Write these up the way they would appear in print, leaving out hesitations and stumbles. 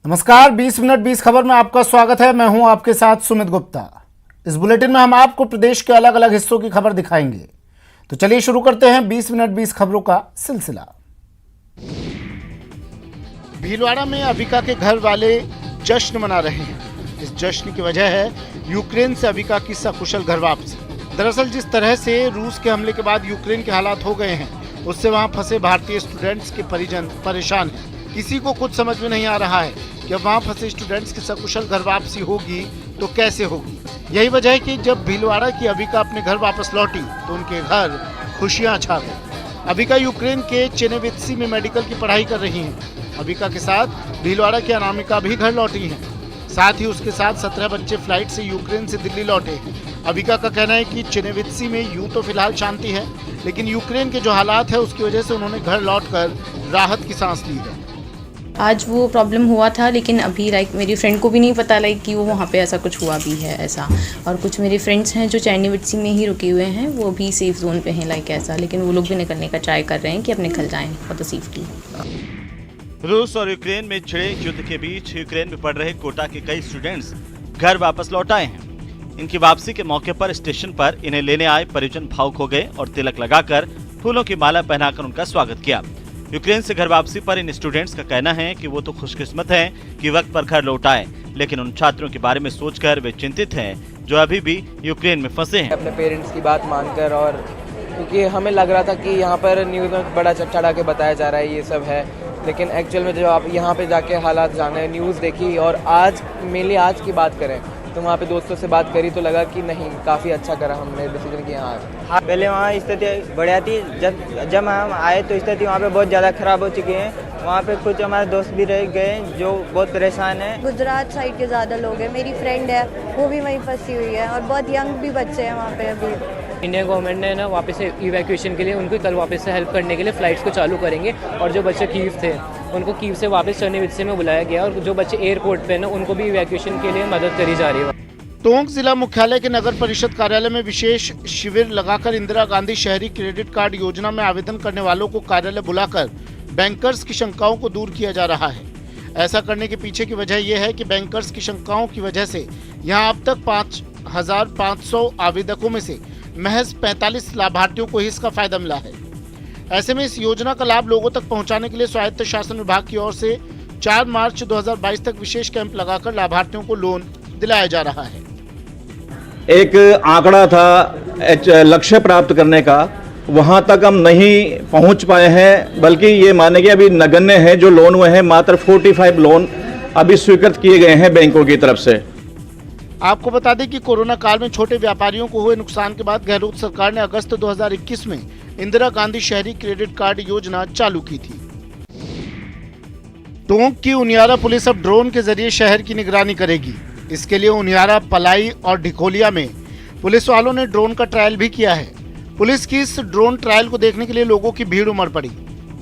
नमस्कार, 20 मिनट 20 खबर में आपका स्वागत है। मैं हूं आपके साथ सुमित गुप्ता। इस बुलेटिन में हम आपको प्रदेश के अलग अलग हिस्सों की खबर दिखाएंगे। तो चलिए शुरू करते हैं 20 मिनट 20 खबरों का सिलसिला। भीलवाड़ा में अबिका के घर वाले जश्न मना रहे हैं। इस जश्न की वजह है यूक्रेन से अबिका की सकुशल घर वापसी। दरअसल जिस तरह से रूस के हमले के बाद यूक्रेन के हालात हो गए हैं, उससे वहां फंसे भारतीय स्टूडेंट्स के परिजन परेशान हैं। किसी को कुछ समझ में नहीं आ रहा है कि अब वहां फंसे स्टूडेंट्स की सकुशल घर वापसी होगी तो कैसे होगी। यही वजह है कि जब भीलवाड़ा की अबिका अपने घर वापस लौटी तो उनके घर खुशियां छा गई। अबिका यूक्रेन के चेनेवित्सी में मेडिकल की पढ़ाई कर रही हैं। अबिका के साथ भीलवाड़ा की अनामिका भी घर लौटी हैं। साथ ही उसके साथ 17 बच्चे फ्लाइट से यूक्रेन से दिल्ली लौटे हैं। अबिका का कहना है कि चेनेवित्सी में यूं तो फिलहाल शांति है, लेकिन यूक्रेन के जो हालात है उसकी वजह से उन्होंने घर लौटकर राहत की सांस ली है। आज वो प्रॉब्लम हुआ था, लेकिन अभी मेरी फ्रेंड को भी नहीं पता कि वो वहाँ पे ऐसा कुछ हुआ भी है ऐसा। और कुछ मेरे फ्रेंड्स हैं जो चेनेवित्सी में ही रुके हुए हैं, वो भी सेफ जोन पे हैं ऐसा, लेकिन वो लोग भी निकलने का ट्राई कर रहे हैं कि अपने निकल जाएं फॉर द सेफ्टी। रूस और यूक्रेन में छिड़े युद्ध के बीच यूक्रेन में पढ़ रहे कोटा के कई स्टूडेंट्स घर वापस लौट आए हैं। इनकी वापसी के मौके पर स्टेशन पर इन्हें लेने आए परिजन भावुक हो गए और तिलक लगाकर फूलों की माला पहनाकर उनका स्वागत किया। यूक्रेन से घर वापसी पर इन स्टूडेंट्स का कहना है कि वो तो खुशकिस्मत हैं कि वक्त पर घर लौट आए, लेकिन उन छात्रों के बारे में सोचकर वे चिंतित हैं जो अभी भी यूक्रेन में फंसे हैं। अपने पेरेंट्स की बात मानकर, और क्योंकि हमें लग रहा था कि यहाँ पर न्यूज़ में बड़ा चढ़ा के बताया जा रहा है ये सब है, लेकिन एक्चुअल में जो आप यहाँ पे जाके हालात जाने, न्यूज़ देखी और आज मेनली आज की बात करें तो वहाँ पे दोस्तों से बात करी तो लगा कि नहीं, काफ़ी अच्छा करा हमने डिसीजन कि यहाँ। पहले वहाँ स्थिति बढ़िया थी, जब हम आए तो स्थिति वहाँ पे बहुत ज़्यादा ख़राब हो चुकी है। वहाँ पे कुछ हमारे दोस्त भी रह गए जो बहुत परेशान हैं। गुजरात साइड के ज़्यादा लोग हैं, मेरी फ्रेंड है वो भी वहीं फंसी हुई है और बहुत यंग भी बच्चे हैं वहाँ पे अभी। इंडियन गवर्नमेंट ने ना वापस से इवैक्यूएशन के लिए उनको कल वापस से हेल्प करने के लिए फ़्लाइट्स को चालू करेंगे, और जो बच्चे कीव थे उनको कीव से वापस चेनेवित्सी में बुलाया गया, और जो बच्चे एयरपोर्ट पे ना उनको भी इवैक्यूएशन के लिए मदद करी जा रही है। टोंक जिला मुख्यालय के नगर परिषद कार्यालय में विशेष शिविर लगाकर इंदिरा गांधी शहरी क्रेडिट कार्ड योजना में आवेदन करने वालों को कार्यालय बुलाकर बैंकर्स की शंकाओं को दूर किया जा रहा है। ऐसा करने के पीछे की वजह यह है कि बैंकर्स की शंकाओं की वजह से यहां अब तक 5,500 आवेदकों में से महज 45 लाभार्थियों को ही इसका फायदा मिला है। ऐसे में इस योजना का लाभ लोगों तक पहुंचाने के लिए स्वायत्त शासन विभाग की ओर से 4 मार्च 2022 तक विशेष कैंप लगाकर लाभार्थियों को लोन दिलाया जा रहा है। एक आंकड़ा था लक्ष्य प्राप्त करने का, वहां तक हम नहीं पहुंच पाए हैं, बल्कि ये माने कि अभी नगण्य है जो लोन हुए हैं। मात्र 45 लोन अभी स्वीकृत किए गए हैं बैंकों की तरफ से। आपको बता दें कि कोरोना काल में छोटे व्यापारियों को हुए नुकसान के बाद गहलोत सरकार ने अगस्त 2021 में इंदिरा गांधी शहरी क्रेडिट कार्ड योजना चालू की थी। टोंक की उनियारा पुलिस अब ड्रोन के जरिए शहर की निगरानी करेगी। इसके लिए उनियारा, पलाई और ढिकोलिया में पुलिस वालों ने ड्रोन का ट्रायल भी किया है। पुलिस की इस ड्रोन ट्रायल को देखने के लिए लोगों की भीड़ उमड़ पड़ी।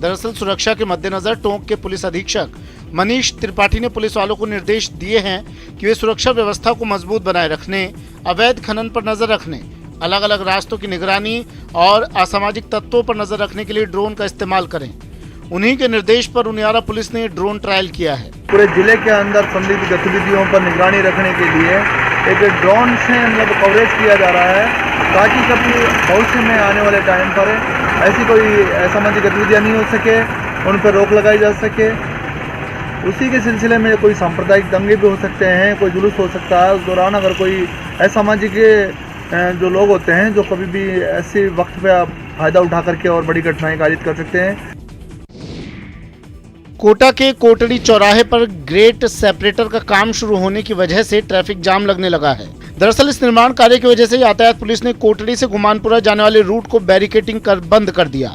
दरअसल सुरक्षा के मद्देनजर टोंक के पुलिस अधीक्षक मनीष त्रिपाठी ने पुलिस वालों को निर्देश दिए हैं कि वे सुरक्षा व्यवस्था को मजबूत बनाए रखने, अवैध खनन पर नजर रखने, अलग अलग रास्तों की निगरानी और असामाजिक तत्वों पर नजर रखने के लिए ड्रोन का इस्तेमाल करें। उन्हीं के निर्देश पर उनियारा पुलिस ने ड्रोन ट्रायल किया है। पूरे जिले के अंदर संदिग्ध गतिविधियों पर निगरानी रखने के लिए एक ड्रोन से मतलब कवरेज किया जा रहा है, ताकि कभी भविष्य में आने वाले टाइम पर ऐसी कोई असामाजिक गतिविधियां नहीं हो सके, उन पर रोक लगाई जा सके। उसी के सिलसिले में कोई सांप्रदायिक दंगे भी हो सकते हैं, कोई जुलूस हो सकता है। उस दौरान अगर कोई असामाजिक जो लोग होते हैं जो कभी भी ऐसे वक्त पे फायदा उठा करके और बड़ी घटनाएं कारित कर सकते हैं। कोटा के कोटड़ी चौराहे पर ग्रेट सेपरेटर का काम शुरू होने की वजह से ट्रैफिक जाम लगने लगा है। दरअसल इस निर्माण कार्य की वजह से यातायात पुलिस ने कोटड़ी से गुमानपुरा जाने वाले रूट को बैरिकेटिंग कर बंद कर दिया।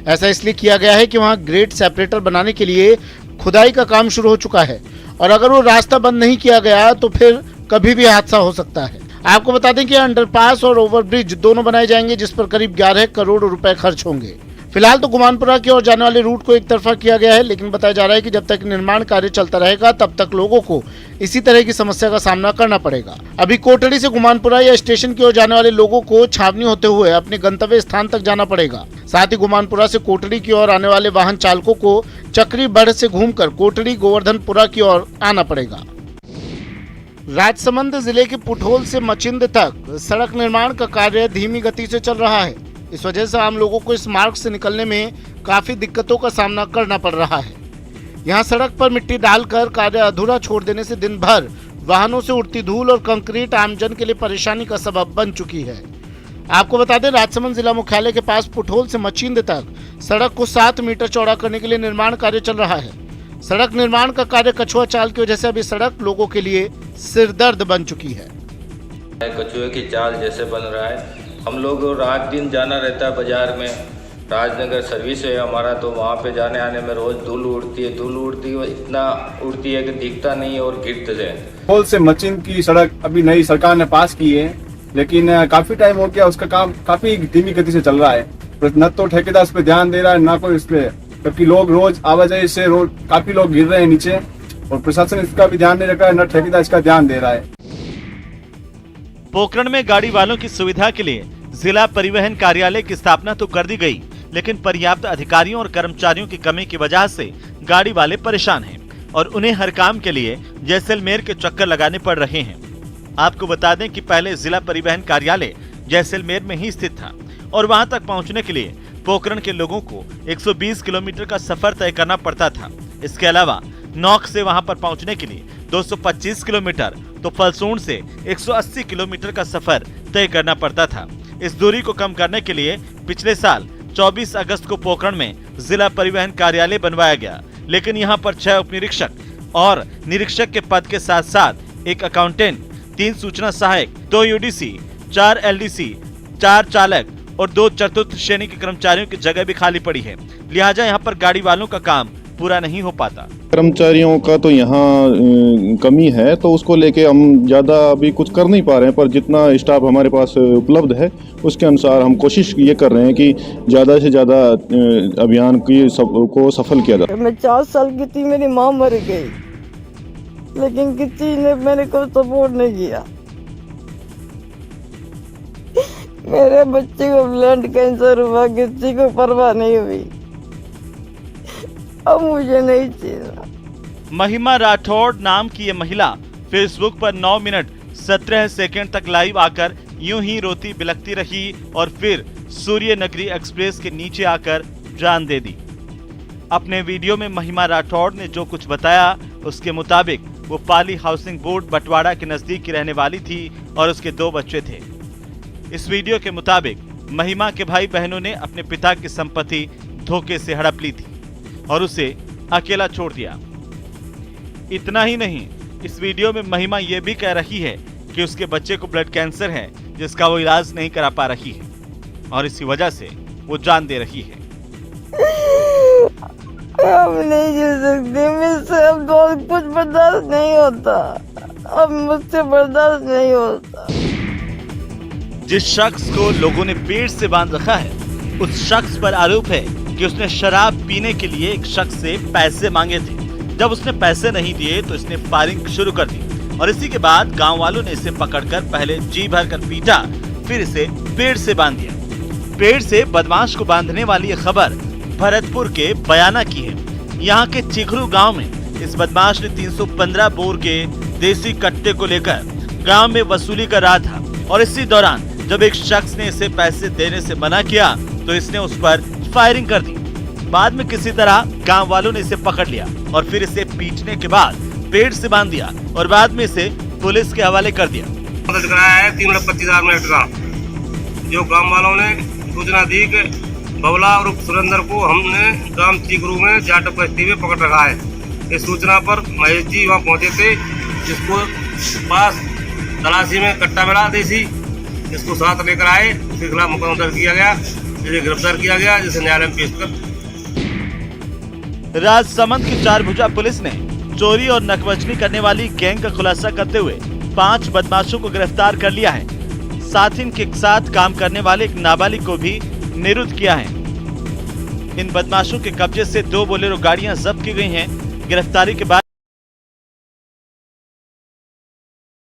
ऐसा इसलिए किया गया है कि वहां ग्रेट सेपरेटर बनाने के लिए खुदाई का काम शुरू हो चुका है, और अगर वो रास्ता बंद नहीं किया गया तो फिर कभी भी हादसा हो सकता है। आपको बता दें कि अंडरपास और ओवरब्रिज दोनों बनाए जाएंगे, जिस पर करीब 11 करोड़ रुपए खर्च होंगे। फिलहाल तो गुमानपुरा की ओर जाने वाले रूट को एक तरफा किया गया है, लेकिन बताया जा रहा है कि जब तक निर्माण कार्य चलता रहेगा तब तक लोगों को इसी तरह की समस्या का सामना करना पड़ेगा। अभी कोटड़ी से गुमानपुरा या स्टेशन की ओर जाने वाले लोगों को छावनी होते हुए अपने गंतव्य स्थान तक जाना पड़ेगा। साथ ही गुमानपुरा से कोटड़ी की ओर आने वाले वाहन चालकों को चक्री बढ़ से घूमकर कोटड़ी गोवर्धनपुरा की ओर आना पड़ेगा। राजसमंद जिले के पुठोल से मचिंद तक सड़क निर्माण का कार्य धीमी गति से चल रहा है। इस वजह से आम लोगों को इस मार्ग से निकलने में काफी दिक्कतों का सामना करना पड़ रहा है। यहाँ सड़क पर मिट्टी डालकर कार्य अधूरा छोड़ देने से दिन भर वाहनों से उड़ती धूल और कंक्रीट आमजन के लिए परेशानी का सबब बन चुकी है। आपको बता दें, राजसमंद जिला मुख्यालय के पास पुठोल से मचिंद तक सड़क को 7 मीटर चौड़ा करने के लिए निर्माण कार्य चल रहा है। सड़क निर्माण का कार्य कछुआ चाल की वजह से अभी सड़क लोगों के लिए सिरदर्द बन चुकी है। कछुए की चाल जैसे बन रहा है, हम लोग रात दिन जाना रहता है बाजार में। राजनगर सर्विस है हमारा, तो वहाँ पे जाने आने में रोज धूल उड़ती है। इतना उड़ती है कि दिखता नहीं है और गिरते हैं। पुठोल से मचिंद की सड़क अभी नई सरकार ने पास की है, लेकिन काफी टाइम हो गया, उसका काम काफी धीमी गति से चल रहा है। न तो ठेकेदार इस पे ध्यान दे रहा है, ना कोई इस पे, क्योंकि लोग रोज आवाजाही से रोज काफी लोग गिर रहे हैं नीचे, और प्रशासन इसका भी ध्यान नहीं रख रहा है, न ठेकेदार इसका ध्यान दे रहा है। पोखरण में गाड़ी वालों की सुविधा के लिए जिला परिवहन कार्यालय की स्थापना तो कर दी गई, लेकिन पर्याप्त अधिकारियों और कर्मचारियों की कमी की वजह से गाड़ी वाले परेशान हैं और उन्हें हर काम के लिए जैसलमेर के चक्कर लगाने पड़ रहे हैं। आपको बता दें कि पहले जिला परिवहन कार्यालय जैसलमेर में ही स्थित था और वहां तक पहुंचने के लिए पोखरण के लोगों को 120 किलोमीटर का सफर तय करना पड़ता था। इसके अलावा नौक से वहां पर पहुंचने के लिए 225 किलोमीटर, तो फलसून से 180 किलोमीटर का सफर तय करना पड़ता था। इस दूरी को कम करने के लिए पिछले साल 24 अगस्त को पोखरण में जिला परिवहन कार्यालय बनवाया गया, लेकिन यहां पर 6 उप निरीक्षक और निरीक्षक के पद के साथ साथ एक अकाउंटेंट, 3 सूचना सहायक, 2 यूडीसी, 4 एलडीसी, 4 चालक और 2 चतुर्थ श्रेणी के कर्मचारियों की जगह भी खाली पड़ी है। लिहाजा यहाँ पर गाड़ी वालों का काम पूरा नहीं हो पाता। कर्मचारियों का तो यहाँ कमी है, तो उसको लेके हम ज़्यादा अभी कुछ कर नहीं पा रहे हैं, पर जितना स्टाफ हमारे पास उपलब्ध है उसके अनुसार हम कोशिश ये कर रहे हैं कि ज़्यादा से ज़्यादा अभियान को सफल किया जाए। मैं 4 साल की थी, मेरी माँ मर गई, लेकिन किसी ने मेरे को सपोर्ट नहीं किया। मेरे बच्चे को ब्लड कैंसर हुआ, किसी को परवाह नहीं हुई। अब मुझे नहीं चाहिए। महिमा राठौड़ नाम की ये महिला फेसबुक पर 9 मिनट 17 सेकंड तक लाइव आकर यूं ही रोती बिलखती रही और फिर सूर्य नगरी एक्सप्रेस के नीचे आकर जान दे दी। अपने वीडियो में महिमा राठौड़ ने जो कुछ बताया उसके मुताबिक वो पाली हाउसिंग बोर्ड बटवाड़ा के नजदीक की रहने वाली थी और उसके 2 बच्चे थे। इस वीडियो के मुताबिक महिमा के भाई बहनों ने अपने पिता की संपत्ति धोखे से हड़प ली थी और उसे अकेला छोड़ दिया। इतना ही नहीं, इस वीडियो में महिमा ये भी कह रही है कि उसके बच्चे को ब्लड कैंसर है जिसका वो इलाज नहीं करा पा रही है और इसी वजह से वो जान दे रही है। अब नहीं जी सकती, मुझसे अब कुछ बर्दाश्त नहीं होता, अब मुझसे बर्दाश्त नहीं होता। जिस शख्स को लोगों ने पेट से बांध रखा है, उस शख्स पर आरोप है कि उसने शराब पीने के लिए एक शख्स से पैसे मांगे थे। जब उसने पैसे नहीं दिए तो इसने फायरिंग शुरू कर दी और इसी के बाद गांव वालों ने इसे पकड़कर पहले जी भर कर पीटा, फिर इसे पेड़ से बांध दिया। पेड़ से बदमाश को बांधने वाली ये खबर भरतपुर के बयाना की है। यहाँ के चिखरू गांव में इस बदमाश ने 315 बोर के देसी कट्टे को लेकर गांव में वसूली कर रहा था और इसी दौरान जब एक शख्स ने इसे पैसे देने से मना किया तो इसने उस पर फायरिंग कर दी। बाद में किसी तरह गांव वालों ने इसे पकड़ लिया और फिर इसे पीटने के बाद पेड़ से बांध दिया और बाद में इसे पुलिस के हवाले कर दिया। मदद कराया है 3,25,000 मिनट का, जो गांव वालों ने सूचना दी कि बबला और सुरेंद्र को हमने गांव चिकरू में जाटक बस्ती में पकड़ रखा है। इस सूचना पर महेश जी वहाँ पहुँचे थे, जिसको पास तलाशी में कट्टा मिला देसी, जिसको साथ लेकर आए, उसके खिलाफ मुकदमा दर्ज किया गया, जिसे गिरफ्तार किया गया, जिसे न्यायालय में पेश कर। राजसमंद की 4 भुजा पुलिस ने चोरी और नकबजनी करने वाली गैंग का खुलासा करते हुए 5 बदमाशों को गिरफ्तार कर लिया है। साथ ही इनके साथ काम करने वाले एक नाबालिग को भी निरुद्ध किया है। इन बदमाशों के कब्जे से 2 बोलेरो गाड़ियां जब्त की गई हैं। गिरफ्तारी के बाद